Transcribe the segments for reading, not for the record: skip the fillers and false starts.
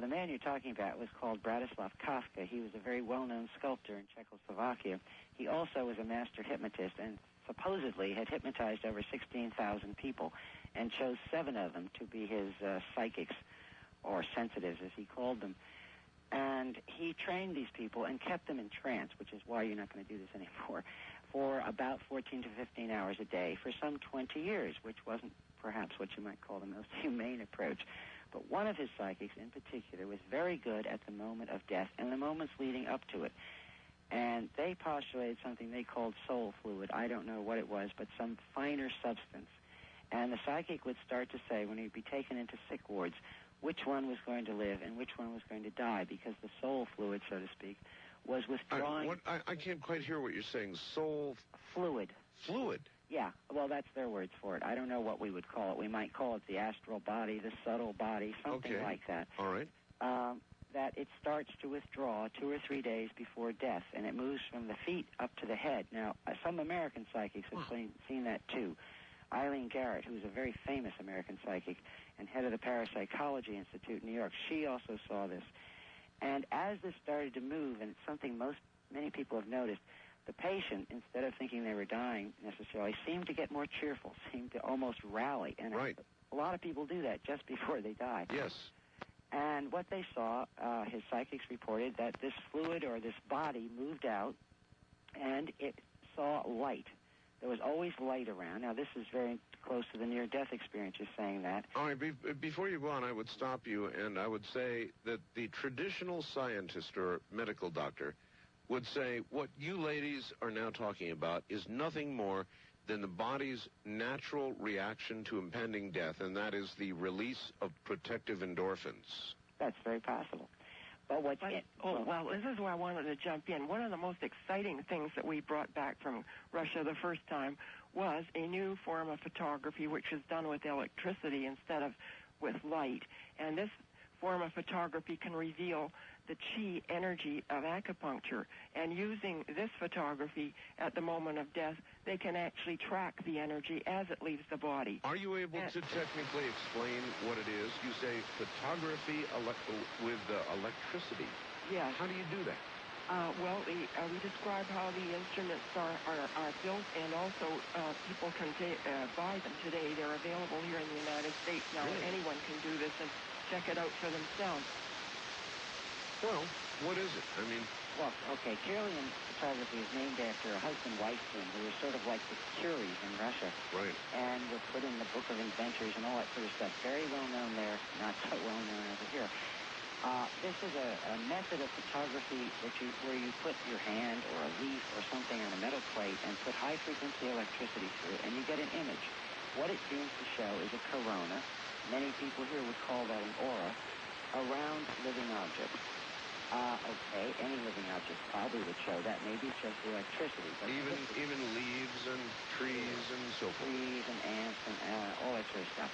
the man you're talking about was called Bratislav Kafka. He was a very well-known sculptor in Czechoslovakia. He also was a master hypnotist and supposedly had hypnotized over 16,000 people and chose 7 of them to be his psychics, or sensitives, as he called them. And he trained these people and kept them in trance, which is why you're not going to do this anymore, for about 14 to 15 hours a day for some 20 years, which wasn't perhaps what you might call the most humane approach. But one of his psychics in particular was very good at the moment of death and the moments leading up to it. And they postulated something they called soul fluid. I don't know what it was, but some finer substance. And the psychic would start to say, when he'd be taken into sick wards, which one was going to live and which one was going to die, because the soul fluid, so to speak, was withdrawing. I can't quite hear what you're saying. Soul fluid. Fluid? Yeah, well, that's their words for it. I don't know what we would call it. We might call it the astral body, the subtle body, something like that. All right. That it starts to withdraw 2 or 3 days before death, and it moves from the feet up to the head. Now, some American psychics have seen that too. Eileen Garrett, who's a very famous American psychic and head of the Parapsychology Institute in New York, she also saw this. And as this started to move, and it's something many people have noticed, the patient, instead of thinking they were dying necessarily, seemed to get more cheerful, seemed to almost rally. And right. A lot of people do that just before they die. Yes. And what they saw, his psychics reported that this fluid or this body moved out, and it saw light. There was always light around. Now, this is very close to the near-death experience, you're saying that. All right, before you go on, I would stop you, and I would say that the traditional scientist or medical doctor would say what you ladies are now talking about is nothing more than the body's natural reaction to impending death, and that is the release of protective endorphins. That's very possible. But well, this is where I wanted to jump in. One of the most exciting things that we brought back from Russia the first time was a new form of photography, which is done with electricity instead of with light. And this form of photography can reveal the chi energy of acupuncture. And using this photography at the moment of death, they can actually track the energy as it leaves the body. Are you able to technically explain what it is? You say photography with electricity. Yes. How do you do that? We describe how the instruments are built, and also people can buy them today. They're available here in the United States now. Really? Anyone can do this and check it out for themselves. Well, what is it? I mean... Well, okay, Kirlian photography is named after a husband-wife team who were sort of like the Curies in Russia. Right. And were put in the Book of Inventors and all that sort of stuff. Very well known there, not so well known over here. This is a method of photography where you put your hand or a leaf or something on a metal plate and put high-frequency electricity through it, and you get an image. What it seems to show is a corona. Many people here would call that an aura around living objects. Okay, any living object probably would show that. Maybe it's just the electricity. But even leaves and trees and so forth. Trees and ants and all that sort of stuff.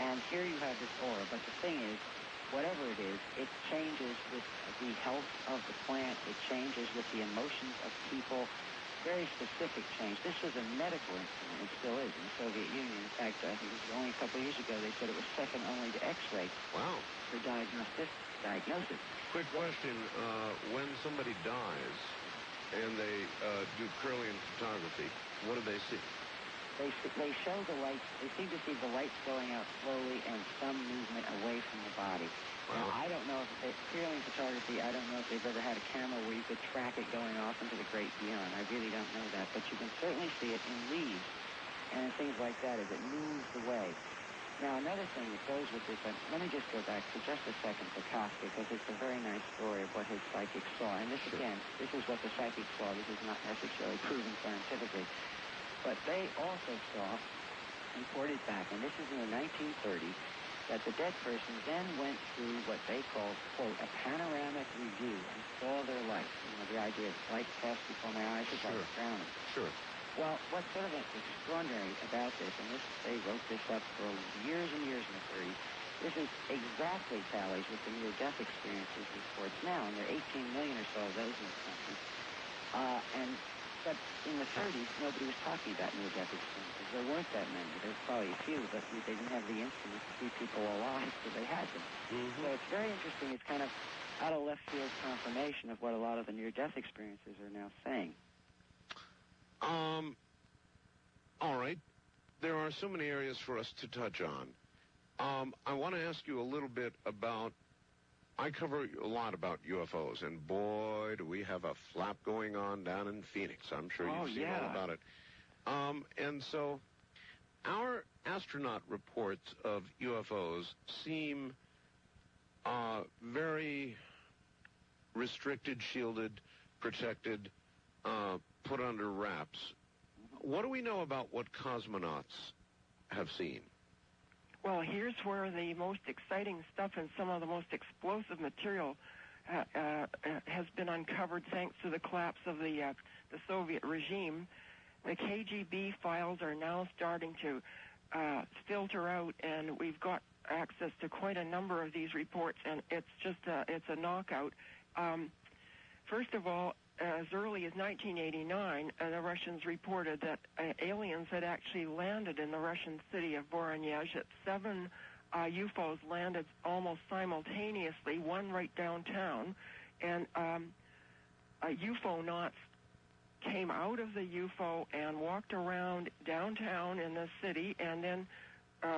And here you have this aura, but the thing is, whatever it is, it changes with the health of the plant. It changes with the emotions of people. Very specific change. This was a medical instrument. It still is in the Soviet Union. In fact, I think it was only a couple of years ago they said it was second only to X-ray. Wow. For diagnosis. Quick question. When somebody dies and they do Kirlian photography, what do they see? They show the lights. They seem to see the lights going out slowly and some movement away from the body. Wow. Now, I don't know if Kirlian photography, I don't know if they've ever had a camera where you could track it going off into the great beyond. I really don't know that. But you can certainly see it in leaves and things like that as it moves away. Now, another thing that goes with this, let me just go back for just a second to Kafka, because it's a very nice story of what his psychics saw. And this, again, this is what the psychics saw. This is not necessarily proven scientifically. But they also saw, reported back, and this is in the 1930s, that the dead person then went through what they called, quote, a panoramic review and saw their life. You know, the idea of life passed before my eyes is like drowning. Sure. Well, what's sort of extraordinary about this, and they wrote this up for years and years in the 30s, this is exactly tallies with the near-death experiences reports now, and there are 18 million or so of those in the country. And Except in the 30s, nobody was talking about near-death experiences. There weren't that many. There's probably a few, but they didn't have the instruments to see people alive, so they had them. Mm-hmm. So it's very interesting. It's kind of out of left field confirmation of what a lot of the near-death experiences are now saying. All right. There are so many areas for us to touch on. I want to ask you a little bit about, I cover a lot about UFOs, and boy, do we have a flap going on down in Phoenix. I'm sure you've seen all about it. And so our astronaut reports of UFOs seem very restricted, shielded, protected, put under wraps. What do we know about what cosmonauts have seen? Well, here's where the most exciting stuff and some of the most explosive material has been uncovered thanks to the collapse of the Soviet regime. The KGB files are now starting to filter out, and we've got access to quite a number of these reports, and it's just it's a knockout. First of all, as early as 1989, the Russians reported that aliens had actually landed in the Russian city of Voronezh. That 7 UFOs landed almost simultaneously, one right downtown, and UFO-nauts came out of the UFO and walked around downtown in the city, and then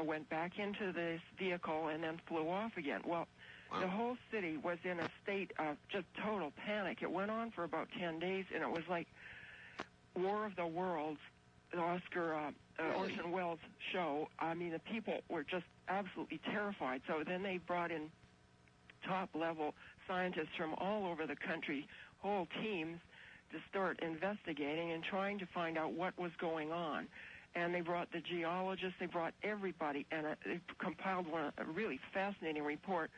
went back into this vehicle and then flew off again. Well, wow. The whole city was in a state of just total panic. It went on for about 10 days, and it was like War of the Worlds, the Orson Welles show. I mean, the people were just absolutely terrified. So then they brought in top-level scientists from all over the country, whole teams, to start investigating and trying to find out what was going on. And they brought the geologists, they brought everybody, and they compiled a really fascinating report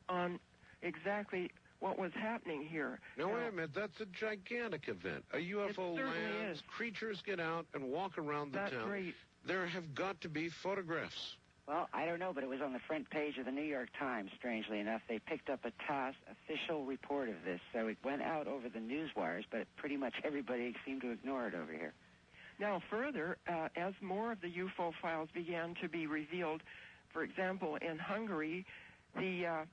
on exactly what was happening here. Now, wait a minute. That's a gigantic event. A UFO lands, creatures get out and walk around the town. That's right. There have got to be photographs. Well, I don't know, but it was on the front page of the New York Times, strangely enough. They picked up a TASS official report of this, so it went out over the news wires, but pretty much everybody seemed to ignore it over here. Now, further, as more of the UFO files began to be revealed, for example, in Hungary, the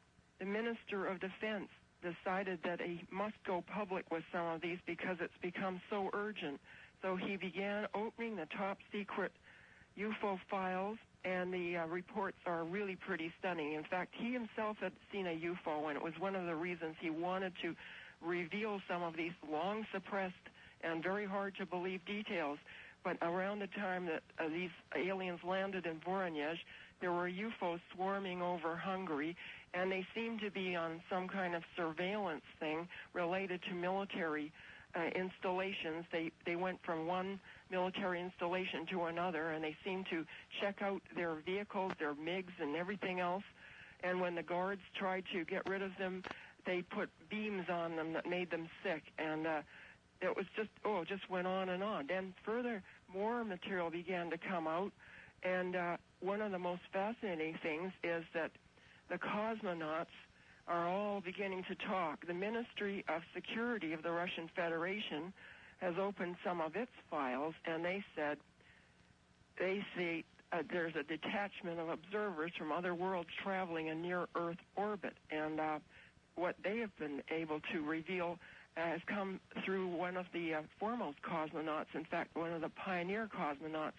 Minister of Defense decided that he must go public with some of these because it's become so urgent. So he began opening the top-secret UFO files, and the reports are really pretty stunning. In fact, he himself had seen a UFO, and it was one of the reasons he wanted to reveal some of these long-suppressed and very hard-to-believe details. But around the time that these aliens landed in Voronezh, there were UFOs swarming over Hungary, and they seemed to be on some kind of surveillance thing related to military installations. They went from one military installation to another, and they seemed to check out their vehicles, their MiGs, and everything else. And when the guards tried to get rid of them, they put beams on them that made them sick. And it was just went on and on. Then further, more material began to come out, and one of the most fascinating things is that the cosmonauts are all beginning to talk. The Ministry of Security of the Russian Federation has opened some of its files, and they see there's a detachment of observers from other worlds traveling in near-Earth orbit, and what they have been able to reveal has come through one of the foremost cosmonauts, in fact, one of the pioneer cosmonauts.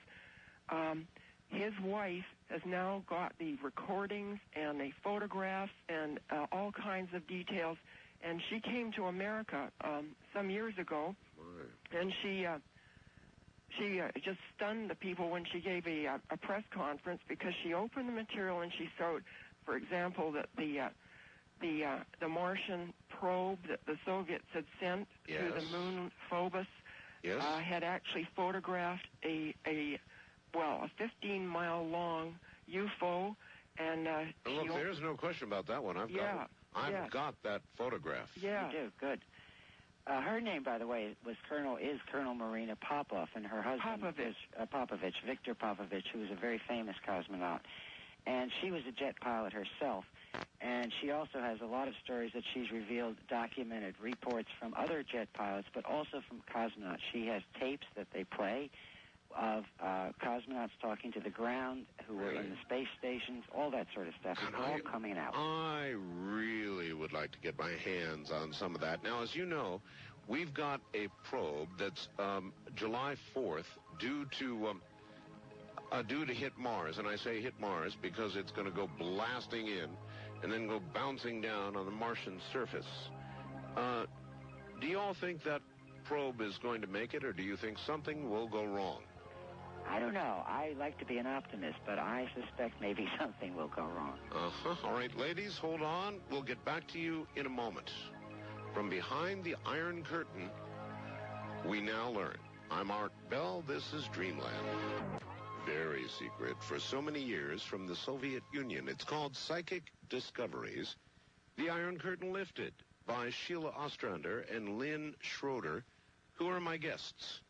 His wife has now got the recordings and the photographs and all kinds of details, and she came to America some years ago, and she just stunned the people when she gave a press conference, because she opened the material and she showed, for example, that the Martian probe that the Soviets had sent to the moon, Phobos, had actually photographed a 15-mile-long UFO, and look, there's no question about that one. I've got that photograph. Yeah, you do. Good. Her name, by the way, is Colonel Marina Popov, and her husband is Victor Popovich, who was a very famous cosmonaut, and she was a jet pilot herself. And she also has a lot of stories that she's revealed, documented reports from other jet pilots, but also from cosmonauts. She has tapes that they play of cosmonauts talking to the ground, who were in the space stations, all that sort of stuff. It's all coming out. I really would like to get my hands on some of that. Now, as you know, we've got a probe that's July 4th due to hit Mars. And I say hit Mars because it's going to go blasting in and then go bouncing down on the Martian surface. Do you all think that probe is going to make it, or do you think something will go wrong? I don't know. I like to be an optimist, but I suspect maybe something will go wrong. All right, ladies, hold on. We'll get back to you in a moment. From behind the Iron Curtain, we now learn. I'm Art Bell. This is Dreamland. Very secret for so many years from the Soviet Union. It's called Psychic Discoveries. The Iron Curtain Lifted by Sheila Ostrander and Lynn Schroeder, who are my guests.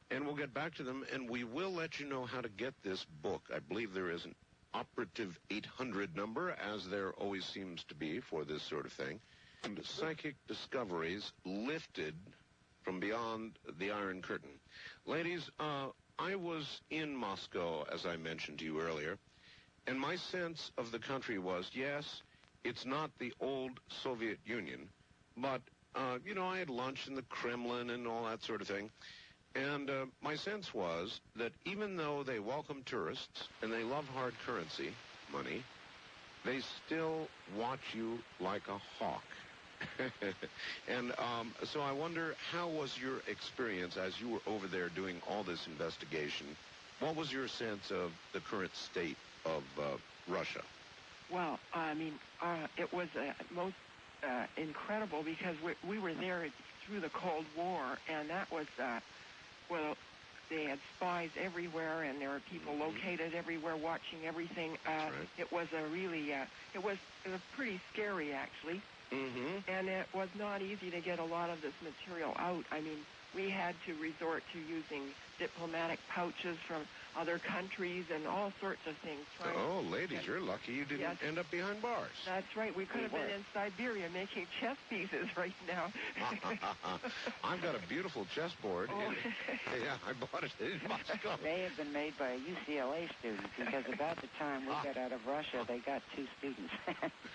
And we'll get back to them, and we will let you know how to get this book. I believe there is an operative 800 number, as there always seems to be for this sort of thing. And Psychic Discoveries Lifted from Beyond the Iron Curtain. Ladies, I was in Moscow, as I mentioned to you earlier, and my sense of the country was, yes, it's not the old Soviet Union, but, you know, I had lunch in the Kremlin and all that sort of thing. And my sense was that even though they welcome tourists and they love hard currency, money, they still watch you like a hawk. And so I wonder, how was your experience as you were over there doing all this investigation? What was your sense of the current state of Russia? Well, I mean, it was most incredible because we were there through the Cold War, and that was... well, they had spies everywhere, and there were people located everywhere watching everything. Right. It was a really, it was pretty scary, actually. And it was not easy to get a lot of this material out. I mean, we had to resort to using diplomatic pouches from other countries and all sorts of things. Oh, ladies, you're lucky you didn't end up behind bars. That's right. We could have been in Siberia making chess pieces right now. I've got a beautiful chessboard. Oh. Yeah, I bought it in Moscow. They have been made by a UCLA student, because about the time we got out of Russia, they got 2 students.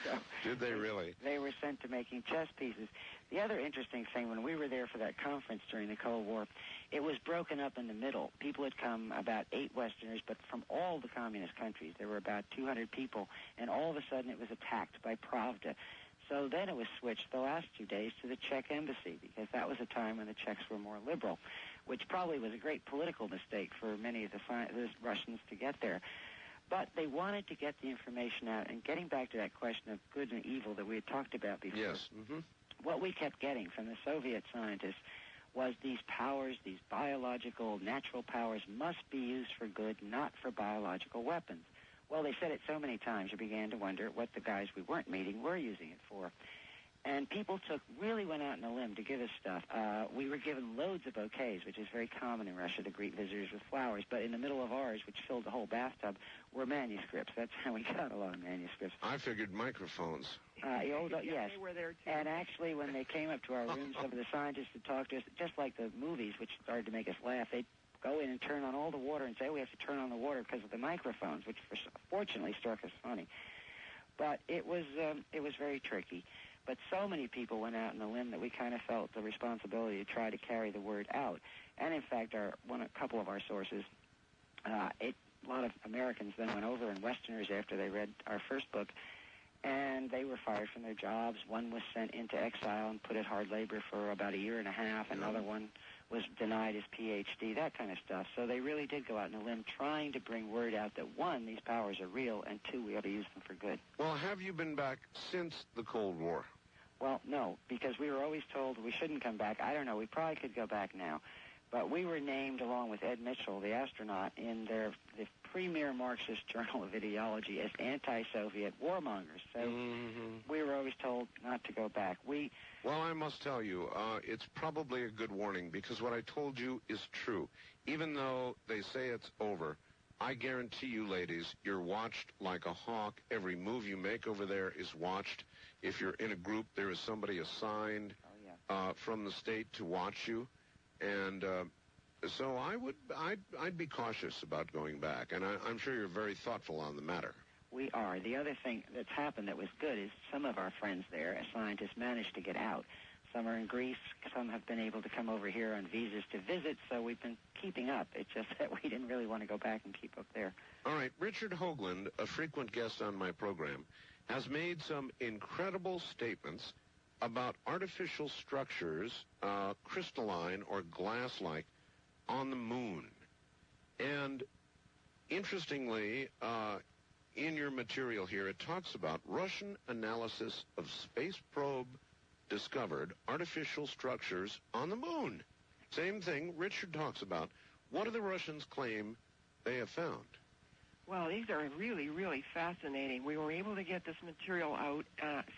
So did they really? They were sent to making chess pieces. The other interesting thing, when we were there for that conference during the Cold War, it was broken up in the middle. People had come, about 8 Westerners, but from all the communist countries. There were about 200 people, and all of a sudden it was attacked by Pravda. So then it was switched the last 2 days to the Czech embassy, because that was a time when the Czechs were more liberal, which probably was a great political mistake for many of the Russians to get there. But they wanted to get the information out, and getting back to that question of good and evil that we had talked about before. Yes. What we kept getting from the Soviet scientists was these powers, these biological, natural powers, must be used for good, not for biological weapons. Well, they said it so many times, you began to wonder what the guys we weren't meeting were using it for. And people really went out on a limb to give us stuff. We were given loads of bouquets, which is very common in Russia to greet visitors with flowers. But in the middle of ours, which filled the whole bathtub, were manuscripts. That's how we got a lot of manuscripts. I figured microphones. Yes. They were there too. And actually, when they came up to our room, some of the scientists would talk to us, just like the movies, which started to make us laugh. They'd go in and turn on all the water and say, we have to turn on the water because of the microphones, which fortunately struck us funny. But it was very tricky. But so many people went out on a limb that we kind of felt the responsibility to try to carry the word out. And in fact, a couple of our sources, a lot of Americans then went over, and Westerners, after they read our first book, and they were fired from their jobs. One was sent into exile and put at hard labor for about 1.5 years. Another one was denied his PhD, that kind of stuff. So they really did go out on a limb trying to bring word out that, 1, these powers are real, and 2, we ought to use them for good. Well, have you been back since the Cold War? Well, no, because we were always told we shouldn't come back. I don't know, we probably could go back now. But we were named, along with Ed Mitchell, the astronaut, in the premier Marxist journal of ideology as anti-Soviet warmongers. So we were always told not to go back. Well, I must tell you, it's probably a good warning, because what I told you is true. Even though they say it's over, I guarantee you, ladies, you're watched like a hawk. Every move you make over there is watched. If you're in a group, there is somebody assigned from the state to watch you. And so I'd be cautious about going back. And I'm sure you're very thoughtful on the matter. We are. The other thing that's happened that was good is some of our friends there, as scientists, managed to get out. Some are in Greece. Some have been able to come over here on visas to visit, so we've been keeping up. It's just that we didn't really want to go back and keep up there. All right. Richard Hoagland, a frequent guest on my program, has made some incredible statements about artificial structures, crystalline or glass-like, on the moon. And interestingly, in your material here, it talks about Russian analysis of space probe discovered artificial structures on the moon. Same thing Richard talks about. What do the Russians claim they have found? Well, these are really, really fascinating. We were able to get this material out.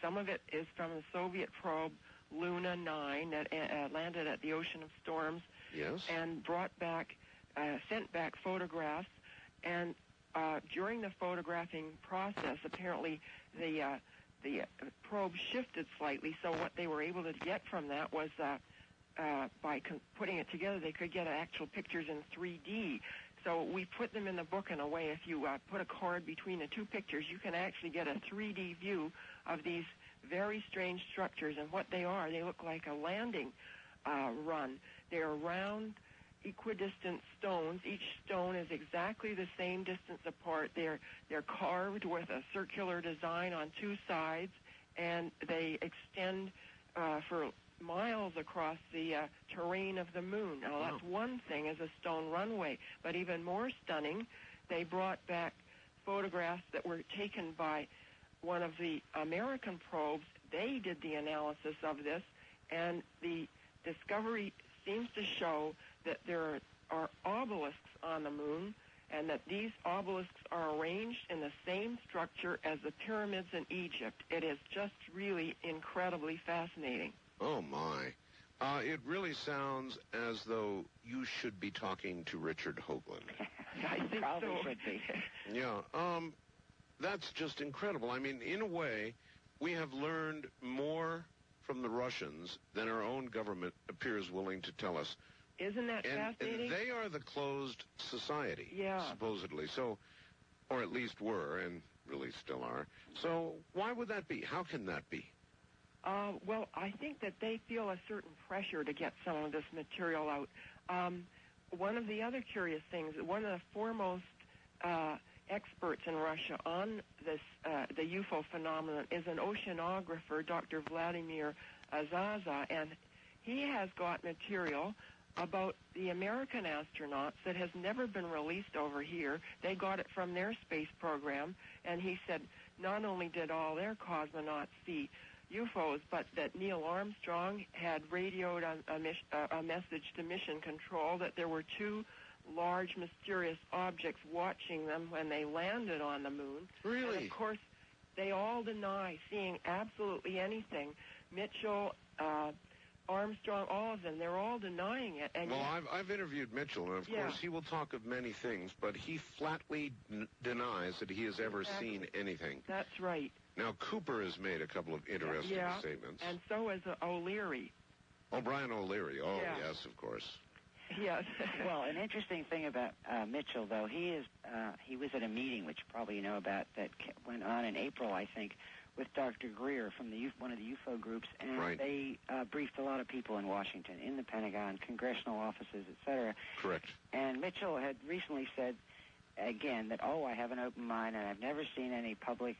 Some of it is from the Soviet probe Luna 9 that landed at the Ocean of Storms. Yes. And sent back photographs. And during the photographing process, apparently the probe shifted slightly, so what they were able to get from that was by putting it together, they could get actual pictures in 3D. So we put them in the book in a way. If you put a cord between the two pictures, you can actually get a 3D view of these very strange structures. And what they are, they look like a landing run. They're round, equidistant stones. Each stone is exactly the same distance apart. They're carved with a circular design on two sides, and they extend for miles across the terrain of the moon. Now, that's one thing, is a stone runway. But even more stunning, they brought back photographs that were taken by one of the American probes. They did the analysis of this, and the discovery seems to show that there are obelisks on the moon, and that these obelisks are arranged in the same structure as the pyramids in Egypt. It is just really incredibly fascinating. Oh, my. It really sounds as though you should be talking to Richard Hoagland. I think Probably so. should be. Yeah, that's just incredible. I mean, in a way, we have learned more from the Russians than our own government appears willing to tell us. Isn't that fascinating? And they are the closed society, Yeah. supposedly. So, or at least were, and really still are. So why would that be? How can that be? Well, I think that they feel a certain pressure to get some of this material out. One of the other curious things, one of the foremost experts in Russia on this, the UFO phenomenon, is an oceanographer, Dr. Vladimir Azaza, and he has got material about the American astronauts that has never been released over here. They got it from their space program, and he said not only did all their cosmonauts see UFOs, but that Neil Armstrong had radioed a message to Mission Control that there were two large mysterious objects watching them when they landed on the moon. Really? And of course, they all deny seeing absolutely anything. Mitchell, Armstrong, all of them, they're all denying it. And well, I've interviewed Mitchell, and of course he will talk of many things, but he flatly denies that he has ever seen anything. That's right. Now, Cooper has made a couple of interesting statements. And so is O'Leary. Brian O'Leary. Oh, yes, of course. Yes. Well, an interesting thing about Mitchell, though, he was at a meeting, which probably you know about, that went on in April, I think, with Dr. Greer from one of the UFO groups, and they briefed a lot of people in Washington, in the Pentagon, congressional offices, etc. Correct. And Mitchell had recently said, again, that, I have an open mind, and I've never seen any public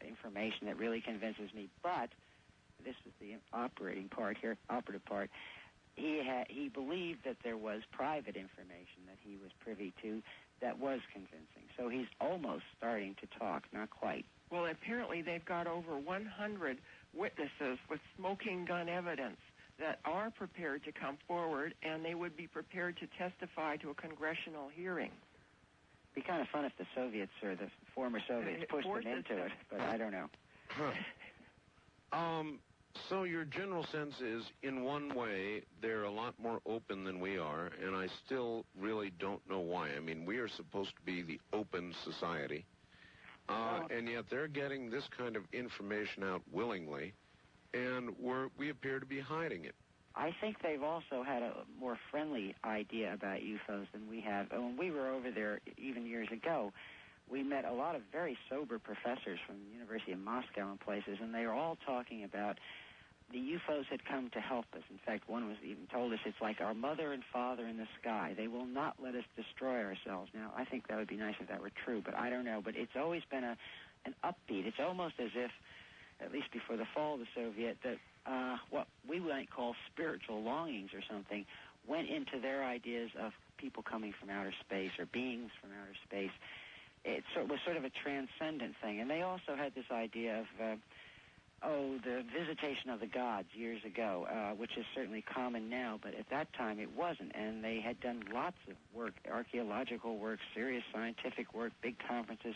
information that really convinces me, but this is the operative part, he believed that there was private information that he was privy to that was convincing. So he's almost starting to talk, not quite. Well, apparently they've got over 100 witnesses with smoking gun evidence that are prepared to come forward, and they would be prepared to testify to a congressional hearing. It'd be kind of fun if the Soviets or the former Soviets pushed them into it, but I don't know. So your general sense is, in one way, they're a lot more open than we are, and I still really don't know why. I mean, we are supposed to be the open society, and yet they're getting this kind of information out willingly, and we appear to be hiding it. I think they've also had a more friendly idea about UFOs than we have. When we were over there even years ago, we met a lot of very sober professors from the University of Moscow and places, and they were all talking about the UFOs had come to help us. In fact, one was even told us it's like our mother and father in the sky. They will not let us destroy ourselves. Now, I think that would be nice if that were true, but I don't know. But it's always been an upbeat. It's almost as if, at least before the fall of the Soviet, that what we might call spiritual longings or something went into their ideas of people coming from outer space or beings from outer space. It was sort of a transcendent thing. And they also had this idea of, the visitation of the gods years ago, which is certainly common now, but at that time it wasn't. And they had done lots of work, archaeological work, serious scientific work, big conferences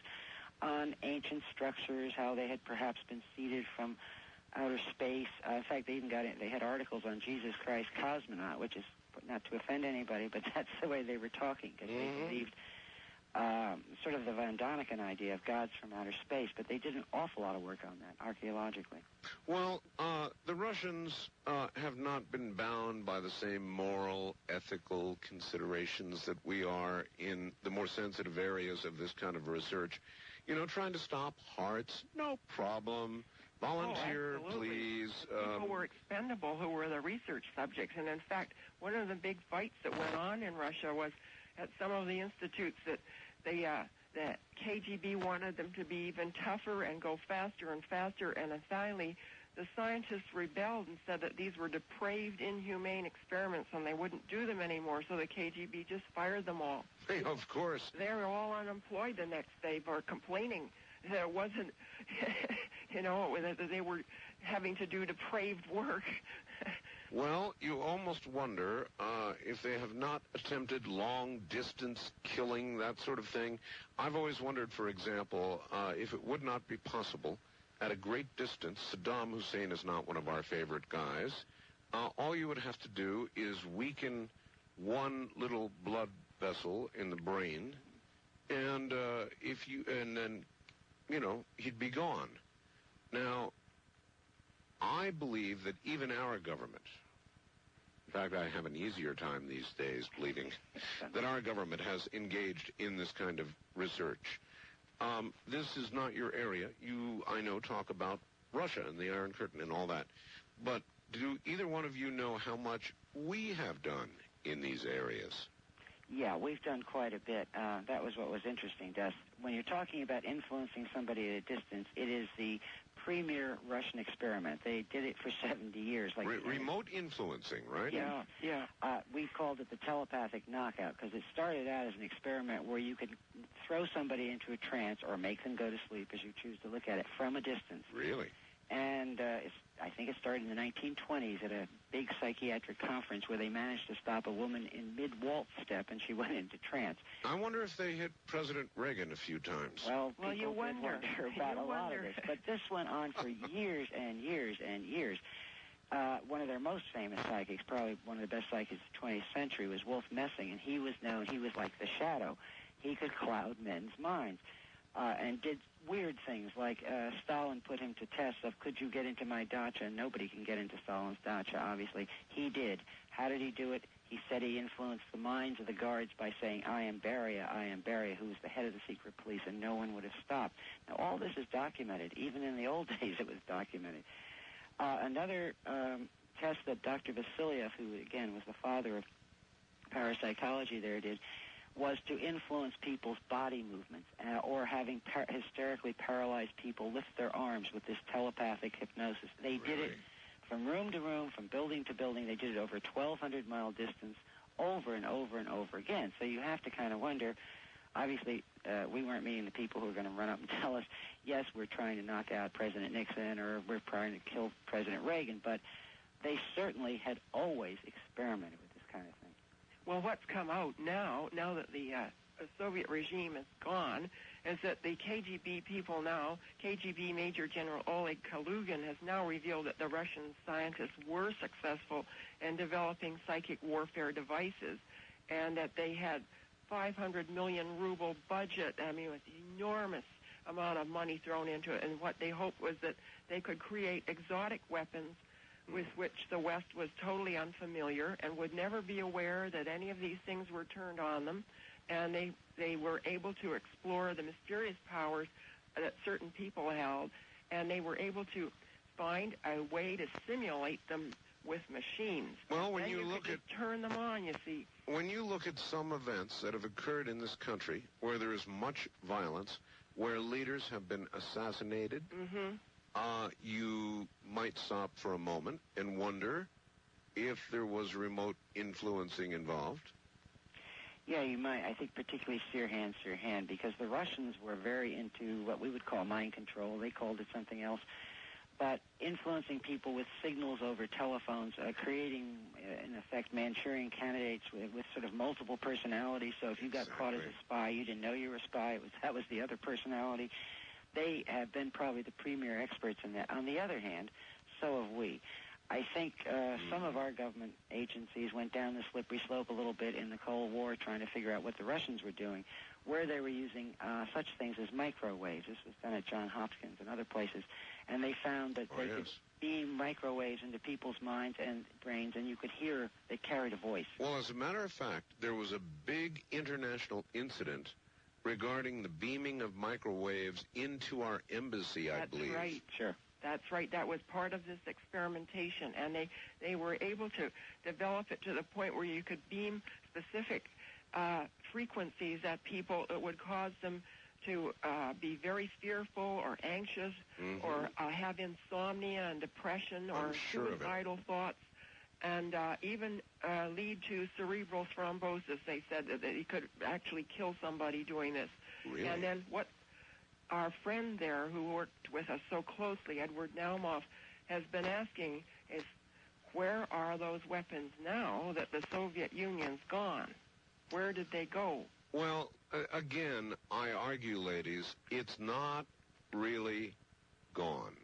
on ancient structures, how they had perhaps been seeded from outer space. In fact, they had articles on Jesus Christ cosmonaut, which is not to offend anybody, but that's the way they were talking, because they believed sort of the Van Doniken idea of gods from outer space, but they did an awful lot of work on that archaeologically. Well, the Russians have not been bound by the same moral, ethical considerations that we are in the more sensitive areas of this kind of research. You know, trying to stop hearts, no problem. Volunteer, please. People were expendable who were the research subjects, and in fact, one of the big fights that went on in Russia was at some of the institutes that that KGB wanted them to be even tougher and go faster and faster, and then finally the scientists rebelled and said that these were depraved, inhumane experiments and they wouldn't do them anymore, so the KGB just fired them all. Hey, of course. They were all unemployed the next day for complaining that it wasn't, that they were having to do depraved work. Well, you almost wonder if they have not attempted long-distance killing, that sort of thing. I've always wondered, for example, if it would not be possible at a great distance. Saddam Hussein is not one of our favorite guys. All you would have to do is weaken one little blood vessel in the brain, and then he'd be gone. Now, I believe that even our government, in fact, I have an easier time these days believing that our government has engaged in this kind of research. This is not your area. You, I know, talk about Russia and the Iron Curtain and all that. But do either one of you know how much we have done in these areas? Yeah, we've done quite a bit. That was what was interesting to us. When you're talking about influencing somebody at a distance, it is the premier Russian experiment. They did it for 70 years. Remote influencing, right? Yeah. We called it the telepathic knockout because it started out as an experiment where you could throw somebody into a trance or make them go to sleep, as you choose to look at it, from a distance. Really? And I think it started in the 1920s at a big psychiatric conference where they managed to stop a woman in mid-waltz step and she went into trance. I wonder if they hit President Reagan a few times. Well, you wonder about a lot of this. But this went on for years and years and years. One of their most famous psychics, probably one of the best psychics of the 20th century, was Wolf Messing, and he was like the Shadow. He could cloud men's minds and did weird things like Stalin put him to tests of could you get into my dacha, and nobody can get into Stalin's dacha, obviously. He did. How did he do it? He said he influenced the minds of the guards by saying, I am Beria, who was the head of the secret police, and no one would have stopped. Now, all this is documented. Even in the old days, it was documented. Another test that Dr. Vasiliev, who, again, was the father of parapsychology there, did was to influence people's body movements or having hysterically paralyzed people lift their arms with this telepathic hypnosis. They did it from room to room, from building to building. They did it over a 1,200-mile distance over and over and over again. So you have to kind of wonder, obviously, we weren't meeting the people who were going to run up and tell us, yes, we're trying to knock out President Nixon or we're trying to kill President Reagan, but they certainly had always experimented with this kind of thing. Well, what's come out now that the the Soviet regime is gone is that the KGB people now, KGB Major General Oleg Kalugin has now revealed that the Russian scientists were successful in developing psychic warfare devices, and that they had 500 million ruble budget. I mean, it was an enormous amount of money thrown into it, and what they hoped was that they could create exotic weapons with which the West was totally unfamiliar and would never be aware that any of these things were turned on them, and they were able to explore the mysterious powers that certain people held, and they were able to find a way to simulate them with machines. Well, when then you look could just turn them on, you see. When you look at some events that have occurred in this country where there is much violence, where leaders have been assassinated, you might stop for a moment and wonder if there was remote influencing involved. Yeah, you might. I think particularly Sirhan, because the Russians were very into what we would call mind control. They called it something else. But influencing people with signals over telephones, creating, in effect, Manchurian candidates with sort of multiple personalities. So if you got caught as a spy, you didn't know you were a spy. That was the other personality. They have been probably the premier experts in that. On the other hand, so have we. I think some of our government agencies went down the slippery slope a little bit in the Cold War trying to figure out what the Russians were doing, where they were using such things as microwaves. This was done at Johns Hopkins and other places. And they found that they could beam microwaves into people's minds and brains, and you could hear they carried a voice. Well, as a matter of fact, there was a big international incident regarding the beaming of microwaves into our embassy, I believe. That's right. Sure. That's right. That was part of this experimentation, and they were able to develop it to the point where you could beam specific frequencies at people that would cause them to be very fearful or anxious or have insomnia and depression or suicidal thoughts, and even lead to cerebral thrombosis. They said that he could actually kill somebody doing this. Really? And then what our friend there who worked with us so closely, Edward Naumoff, has been asking is, where are those weapons now that the Soviet Union's gone? Where did they go? Well, again, I argue, ladies, it's not really gone.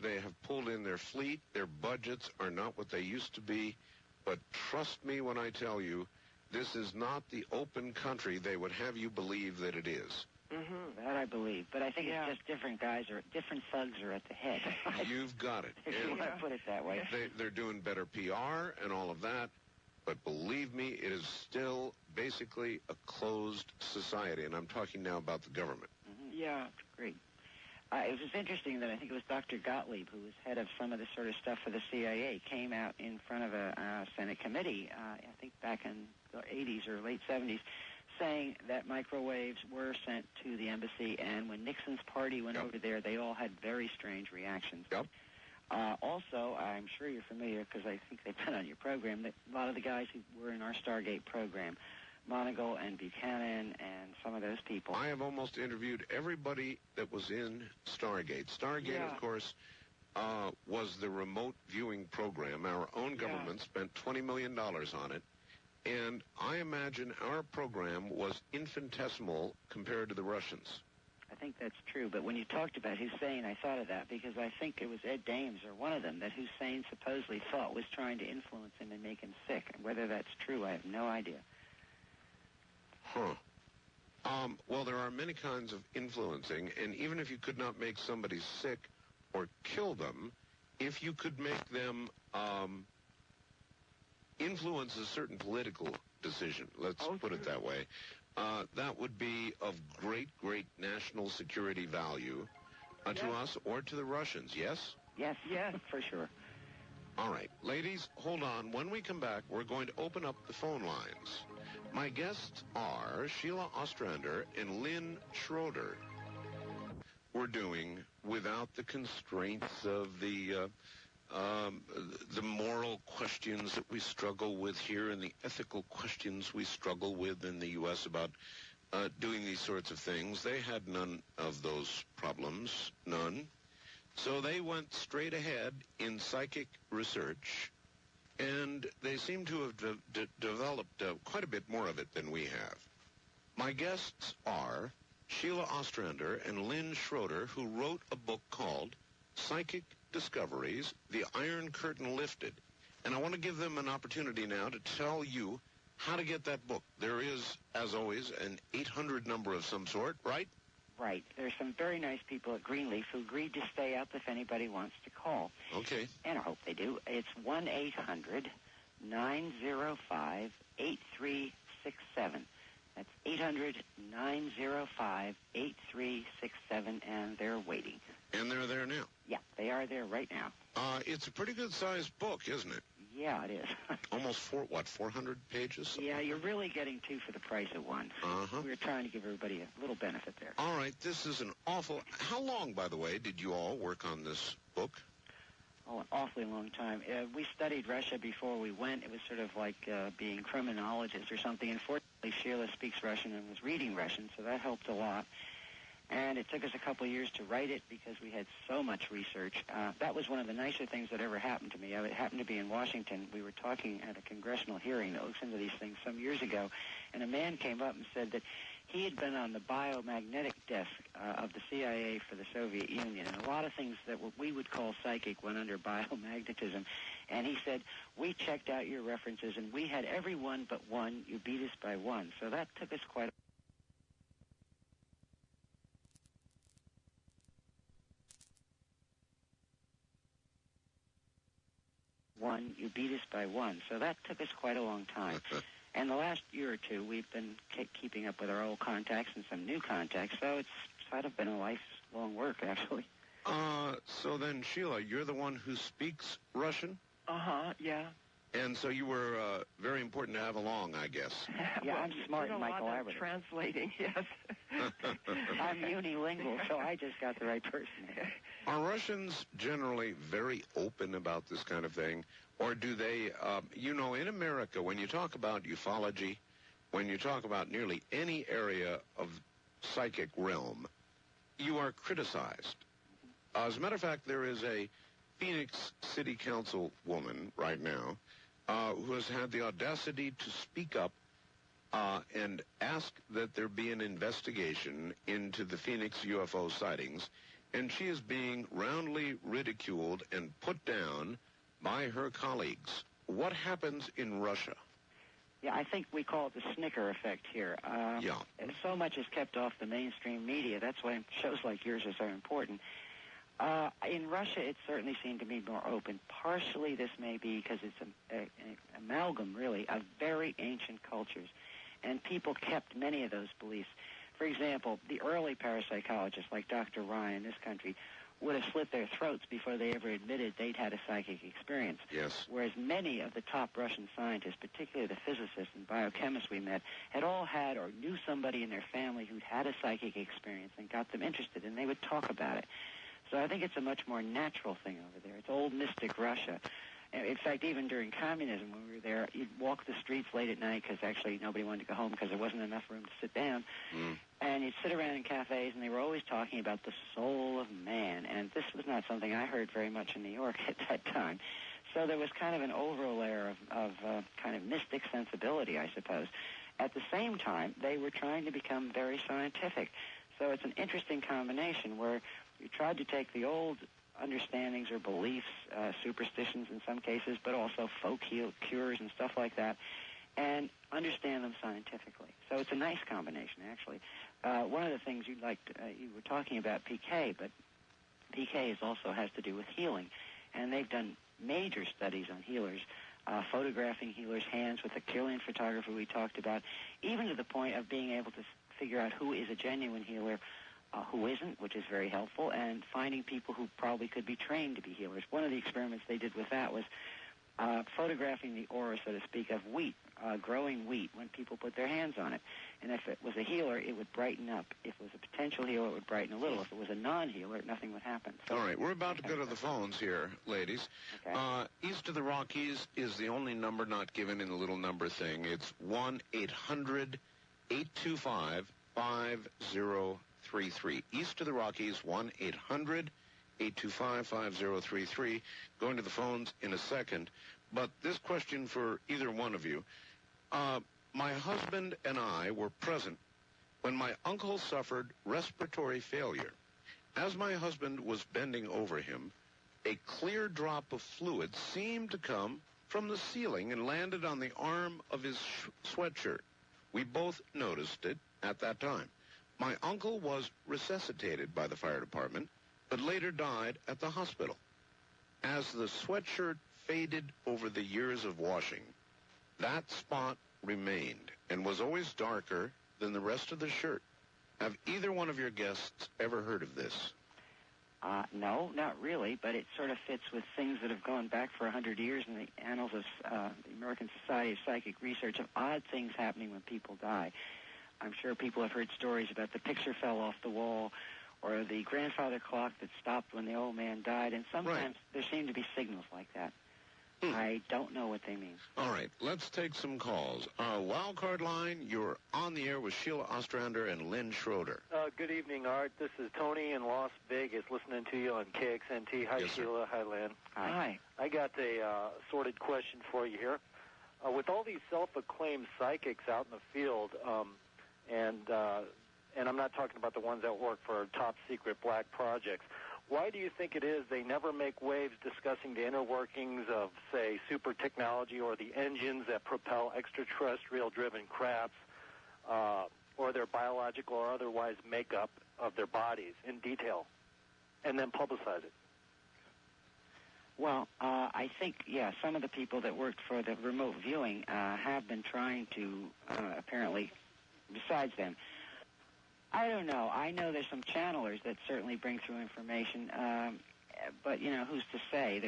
They have pulled in their fleet. Their budgets are not what they used to be. But trust me when I tell you, this is not the open country they would have you believe that it is. That I believe. But I think it's just different guys or different thugs are at the head. You've got it. If you want to put it that way. They're doing better PR and all of that. But believe me, it is still basically a closed society, and I'm talking now about the government. Yeah. Great. It was interesting that I think it was Dr. Gottlieb, who was head of some of this sort of stuff for the CIA, came out in front of a Senate committee, I think back in the 80s or late 70s, saying that microwaves were sent to the embassy, and when Nixon's party went over there, they all had very strange reactions. Yep. Also, I'm sure you're familiar, because I think they've been on your program, that a lot of the guys who were in our Stargate program, Monagle and Buchanan and some of those people. I have almost interviewed everybody that was in Stargate. Stargate, of course, was the remote viewing program. Our own government spent $20 million on it. And I imagine our program was infinitesimal compared to the Russians. I think that's true. But when you talked about Hussein, I thought of that because I think it was Ed Dames or one of them that Hussein supposedly thought was trying to influence him and make him sick. And whether that's true, I have no idea. Well, there are many kinds of influencing, and even if you could not make somebody sick or kill them, if you could make them influence a certain political decision, let's put it that way, that would be of great, great national security value to us or to the Russians, yes? Yes, for sure. All right. Ladies, hold on. When we come back, we're going to open up the phone lines. My guests are Sheila Ostrander and Lynn Schroeder. We're doing without the constraints of the moral questions that we struggle with here and the ethical questions we struggle with in the U.S. about doing these sorts of things. They had none of those problems, none. So they went straight ahead in psychic research, and they seem to have developed quite a bit more of it than we have. My guests are Sheila Ostrander and Lynn Schroeder, who wrote a book called Psychic Discoveries, The Iron Curtain Lifted. And I want to give them an opportunity now to tell you how to get that book. There is, as always, an 800 number of some sort, right? Right. There's some very nice people at Greenleaf who agreed to stay up if anybody wants to call. Okay. And I hope they do. It's 1-800-905-8367. That's 800-905-8367, and they're waiting. And they're there now? Yeah, they are there right now. It's a pretty good-sized book, isn't it? Yeah, it is. Almost 400 pages? Yeah, you're really getting two for the price of one. Uh-huh. We were trying to give everybody a little benefit there. All right, this is an awful... How long, by the way, did you all work on this book? Oh, an awfully long time. We studied Russia before we went. It was sort of like being criminologists or something. Unfortunately, Sheila speaks Russian and was reading Russian, so that helped a lot. And it took us a couple of years to write it because we had so much research. That was one of the nicer things that ever happened to me. It happened to be in Washington. We were talking at a congressional hearing that looks into these things some years ago, and a man came up and said that he had been on the biomagnetic desk of the CIA for the Soviet Union, and a lot of things that we would call psychic went under biomagnetism. And he said, we checked out your references, and we had every one but one. You beat us by one. So that took us quite a You beat us by one. So that took us quite a long time. And the last year or two, we've been keeping up with our old contacts and some new contacts. So it's sort of been a lifelong work, actually. So then, Sheila, you're the one who speaks Russian? Uh-huh, yeah. And so you were very important to have along, I guess. Yeah, well, I'm smart in my collaborative. Translating, yes. I'm unilingual, so I just got the right person there. Are Russians generally very open about this kind of thing? Or do they, in America, when you talk about ufology, when you talk about nearly any area of psychic realm, you are criticized. As a matter of fact, there is a Phoenix City Council woman right now who has had the audacity to speak up and ask that there be an investigation into the Phoenix UFO sightings, and she is being roundly ridiculed and put down by her colleagues. What happens in Russia? Yeah, I think we call it the snicker effect here. Yeah. And so much is kept off the mainstream media. That's why shows like yours are so important. In Russia, it certainly seemed to be more open. Partially, this may be because it's an amalgam, really, of very ancient cultures. And people kept many of those beliefs. For example, the early parapsychologists, like Dr. Ryan in this country, would have slit their throats before they ever admitted they'd had a psychic experience. Yes. Whereas many of the top Russian scientists, particularly the physicists and biochemists we met, had all had or knew somebody in their family who'd had a psychic experience and got them interested, and they would talk about it. So I think it's a much more natural thing over there. It's old mystic Russia. In fact, even during communism, when we were there, you'd walk the streets late at night because actually nobody wanted to go home because there wasn't enough room to sit down. And you'd sit around in cafes, and they were always talking about the soul of man. And this was not something I heard very much in New York at that time. So there was kind of an overlayer of kind of mystic sensibility, I suppose. At the same time, they were trying to become very scientific. So it's an interesting combination where you tried to take the old understandings or beliefs, superstitions in some cases, but also folk cures and stuff like that, and understand them scientifically. So it's a nice combination, actually. One of the things you were talking about PK, but PK also has to do with healing, and they've done major studies on healers, photographing healers' hands with the Kirlian photography we talked about, even to the point of being able to figure out who is a genuine healer, who isn't, which is very helpful, and finding people who probably could be trained to be healers. One of the experiments they did with that was photographing the aura, so to speak, of wheat, growing wheat, when people put their hands on it. And if it was a healer, it would brighten up. If it was a potential healer, it would brighten a little. If it was a non-healer, nothing would happen. So, all right, we're about to go to the phones here, ladies. Okay. East of the Rockies is the only number not given in the little number thing. It's 1-800-825-5033. East of the Rockies, 1-800-825-5033. Going to the phones in a second. But this question for either one of you. My husband and I were present when my uncle suffered respiratory failure. As my husband was bending over him, a clear drop of fluid seemed to come from the ceiling and landed on the arm of his sweatshirt. We both noticed it at that time. My uncle was resuscitated by the fire department, but later died at the hospital. As the sweatshirt faded over the years of washing, that spot remained and was always darker than the rest of the shirt. Have either one of your guests ever heard of this? No, not really, but it sort of fits with things that have gone back for 100 years in the annals of the American Society of Psychic Research of odd things happening when people die. I'm sure people have heard stories about the picture fell off the wall or the grandfather clock that stopped when the old man died, and sometimes there seem to be signals like that. I don't know what they mean. All right, let's take some calls. Wildcard line, you're on the air with Sheila Ostrander and Lynn Schroeder. Good evening, Art. This is Tony in Las Vegas listening to you on KXNT. Hi, Yes, Sheila. Hi, Lynn. Hi. I got a sorted question for you here. With all these self-acclaimed psychics out in the field, and I'm not talking about the ones that work for top-secret black projects, why do you think it is they never make waves discussing the inner workings of, say, super technology or the engines that propel extraterrestrial-driven crafts or their biological or otherwise makeup of their bodies in detail and then publicize it? Well, I think, some of the people that worked for the remote viewing have been trying to, apparently, besides them. I don't know. I know there's some channelers that certainly bring through information, but, who's to say?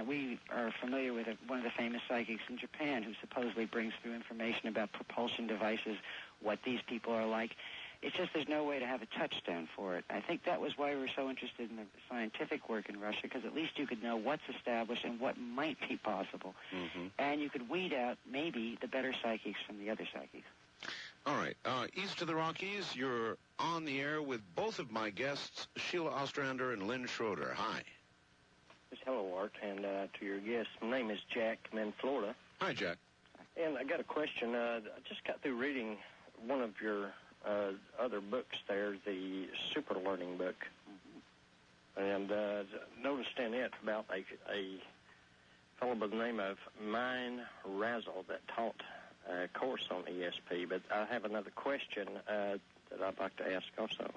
We are familiar with one of the famous psychics in Japan who supposedly brings through information about propulsion devices, what these people are like. It's just there's no way to have a touchstone for it. I think that was why we were so interested in the scientific work in Russia, because at least you could know what's established and what might be possible. Mm-hmm. And you could weed out maybe the better psychics from the other psychics. All right. East of the Rockies, you're on the air with both of my guests, Sheila Ostrander and Lynn Schroeder. Hi. Yes, hello, Art, and to your guests. My name is Jack. I'm in Florida. Hi, Jack. And I got a question. I just got through reading one of your other books there, the Super Learning book. And noticed in it about a fellow by the name of Mine Razzle that taught a course on ESP. But I have another question that I'd like to ask also.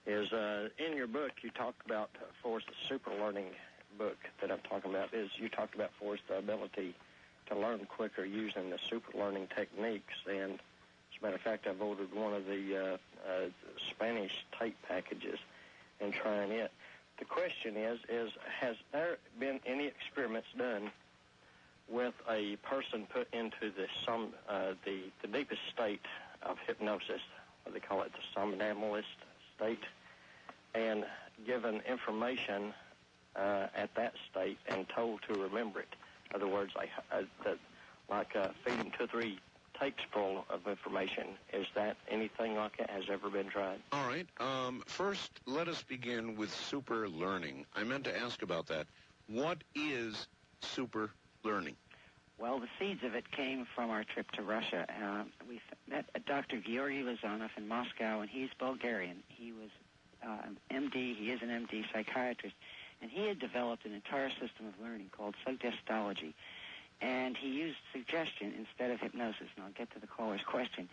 Is in your book you talk about, for us, the Super Learning book that I'm talking about, is you talked about for us the ability to learn quicker using the super learning techniques. And as a matter of fact, I've ordered one of the Spanish tape packages and trying it. The question is has there been any experiments done with a person put into the deepest state of hypnosis, what they call it, the somnambulist state, and given information at that state and told to remember it? In other words, feed them 2 or 3 takes full of information. Is that anything like that has ever been tried? All right. First, let us begin with super learning. I meant to ask about that. What is super learning? Well, the seeds of it came from our trip to Russia. We met Dr. Georgy Lazanov in Moscow, and he's Bulgarian. He was an MD. He is an MD psychiatrist, and he had developed an entire system of learning called suggestology. And he used suggestion instead of hypnosis, and I'll get to the caller's question.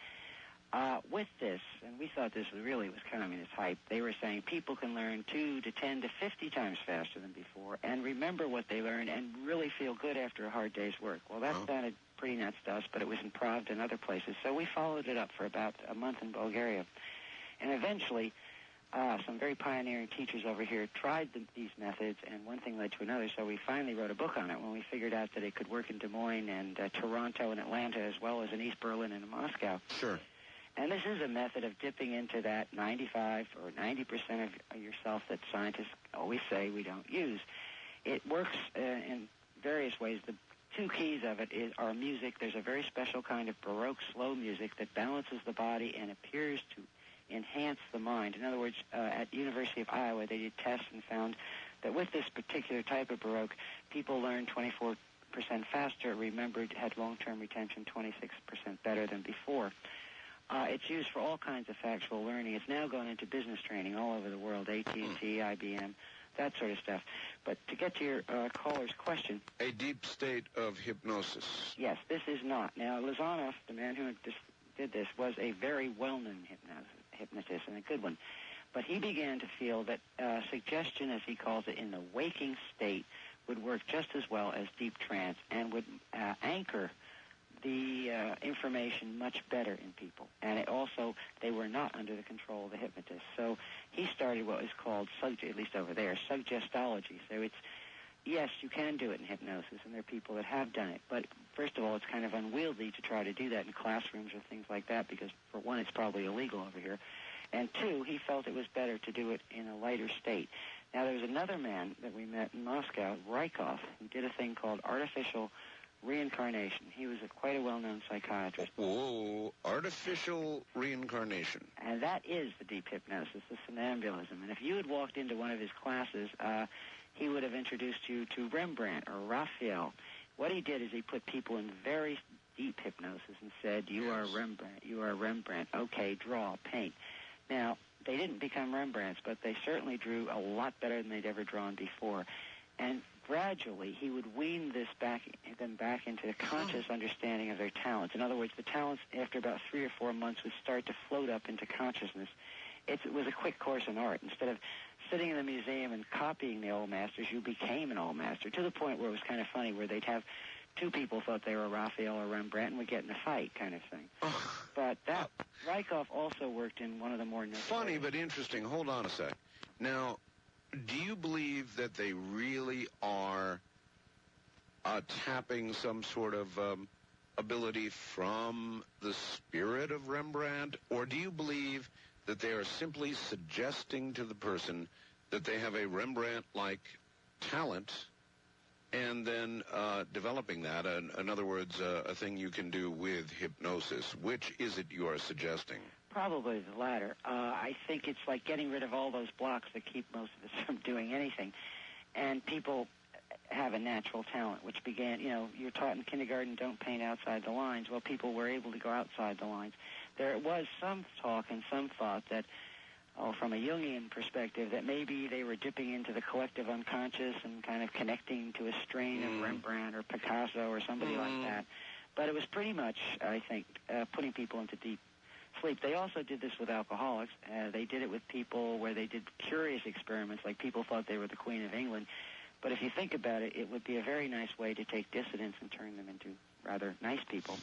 With this, and we thought this was coming its hype, they were saying people can learn 2 to 10 to 50 times faster than before and remember what they learned and really feel good after a hard day's work. Well, that sounded pretty nuts to us, but it was improved in other places. So we followed it up for about a month in Bulgaria. And eventually, some very pioneering teachers over here tried these methods, and one thing led to another, so we finally wrote a book on it when we figured out that it could work in Des Moines and Toronto and Atlanta, as well as in East Berlin and in Moscow. Sure. And this is a method of dipping into that 95 or 90% of yourself that scientists always say we don't use. It works in various ways. The 2 keys of it are music. There's a very special kind of Baroque slow music that balances the body and appears to enhance the mind. In other words, at the University of Iowa, they did tests and found that with this particular type of Baroque, people learned 24% faster, remembered, had long-term retention 26% better than before. It's used for all kinds of factual learning. It's now gone into business training all over the world, AT&T, IBM, that sort of stuff. But to get to your caller's question... A deep state of hypnosis. Yes, this is not. Now, Lozanoff, the man who did this, was a very well-known hypnotist and a good one. But he began to feel that suggestion, as he calls it, in the waking state would work just as well as deep trance and would anchor the information much better in people. And it also, they were not under the control of the hypnotist. So he started what is called, at least over there, suggestology. So it's, yes, you can do it in hypnosis, and there are people that have done it. But first of all, it's kind of unwieldy to try to do that in classrooms or things like that because, for one, it's probably illegal over here. And two, he felt it was better to do it in a lighter state. Now, there was another man that we met in Moscow, Rykov, who did a thing called artificial reincarnation. He was quite a well-known psychiatrist. Whoa, artificial reincarnation. And that is the deep hypnosis, the somnambulism. And if you had walked into one of his classes, he would have introduced you to Rembrandt or Raphael. What he did is he put people in very deep hypnosis and said, you are Rembrandt, you are Rembrandt. Okay, draw, paint. Now, they didn't become Rembrandts, but they certainly drew a lot better than they'd ever drawn before. And gradually, he would wean them back into the conscious understanding of their talents. In other words, the talents, after about 3 or 4 months, would start to float up into consciousness. It was a quick course in art. Instead of sitting in the museum and copying the old masters, you became an old master, to the point where it was kind of funny, where they'd have two people thought they were Raphael or Rembrandt and would get in a fight kind of thing. But that, Rykov also worked in one of the more... Funny but interesting. Hold on a sec. Now, do you believe that they really are tapping some sort of ability from the spirit of Rembrandt? Or do you believe that they are simply suggesting to the person that they have a Rembrandt-like talent and then developing that? In other words, a thing you can do with hypnosis. Which is it you are suggesting? Probably the latter. I think it's like getting rid of all those blocks that keep most of us from doing anything. And people have a natural talent, which began, you're taught in kindergarten, don't paint outside the lines. Well, people were able to go outside the lines. There was some talk and some thought that, from a Jungian perspective, that maybe they were dipping into the collective unconscious and kind of connecting to a strain of Rembrandt or Picasso or somebody like that. But it was pretty much, I think, putting people into deep sleep. They also did this with alcoholics. They did it with people where they did curious experiments, like people thought they were the Queen of England. But if you think about it, it would be a very nice way to take dissidents and turn them into rather nice people.